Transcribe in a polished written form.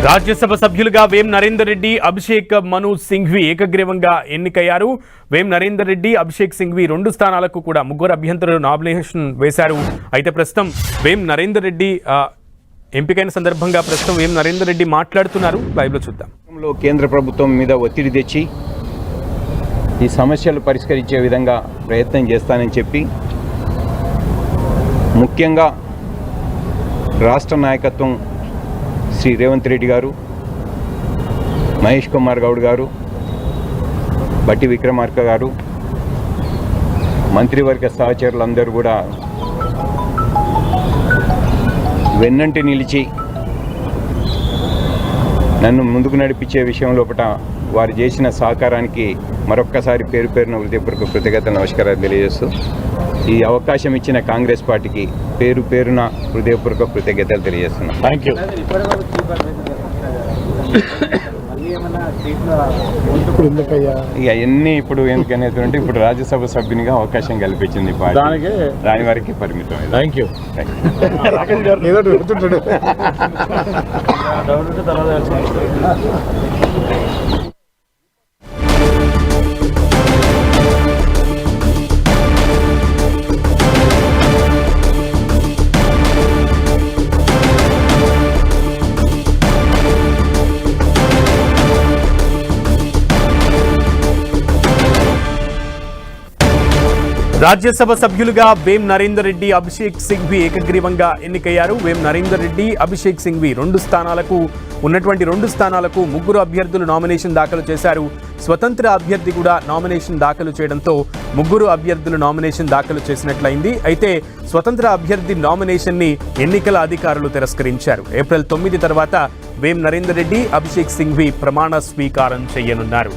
రాజ్యసభ సభ్యులుగా వేం నరేందర్ రెడ్డి, అభిషేక్ మను సింఘ్వి ఏకగ్రీవంగా ఎన్నికయ్యారు. వేం నరేందర్ రెడ్డి, అభిషేక్ సింఘ్వి 2 స్థానాలకు కూడా ముగ్గురు అభ్యర్థులు నామినేషన్ వేశారు. అయితే ప్రస్తుతం వేం నరేందర్ రెడ్డి ఎంపికైన సందర్భంగా ప్రస్తుతం వేం నరేందర్ రెడ్డి మాట్లాడుతున్నారు. లైవ్లో చూద్దాం. కేంద్ర ప్రభుత్వం మీద ఒత్తిడి తెచ్చి ఈ సమస్యలు పరిష్కరించే విధంగా ప్రయత్నం చేస్తానని చెప్పి, ముఖ్యంగా రాష్ట్ర నాయకత్వం శ్రీ రేవంత్ రెడ్డి గారు, మహేష్ కుమార్ గౌడ్ గారు, బట్టి విక్రమార్క గారు, మంత్రివర్గ సహచరులందరూ కూడా వెన్నంటి నిలిచి నన్ను ముందుకు నడిపించే విషయం లోపల వారు చేసిన సహకారానికి మరొక్కసారి పేరు పేరున హృదయపూర్వక కృతజ్ఞతలు, నమస్కారాలు తెలియజేస్తూ ఈ అవకాశం ఇచ్చిన కాంగ్రెస్ పార్టీకి పేరు పేరున హృదయపూర్వక కృతజ్ఞతలు తెలియజేస్తున్నాను. Thank you. ఇక ఎన్ని ఇప్పుడు ఎందుకనేటువంటి ఇప్పుడు రాజ్యసభ సభ్యునిగా అవకాశం కల్పించింది దాని వరకు పరిమితం. Thank you. రాజ్యసభ సభ్యులుగా వేం నరేందర్ రెడ్డి, అభిషేక్ సింఘ్వి ఏకగ్రీవంగా ఎన్నికయ్యారు. వేం నరేందర్ రెడ్డి, అభిషేక్ సింఘ్వి 2 స్థానాలకు ముగ్గురు అభ్యర్థులు నామినేషన్ దాఖలు చేశారు. స్వతంత్ర అభ్యర్థి కూడా నామినేషన్ దాఖలు చేయడంతో ముగ్గురు అభ్యర్థులు నామినేషన్ దాఖలు చేసినట్లయింది. అయితే స్వతంత్ర అభ్యర్థి నామినేషన్ ని ఎన్నికల అధికారులు తిరస్కరించారు. ఏప్రిల్ 9 తర్వాత వేం నరేందర్ రెడ్డి, అభిషేక్ సింఘ్వి ప్రమాణ స్వీకారం చేయనున్నారు.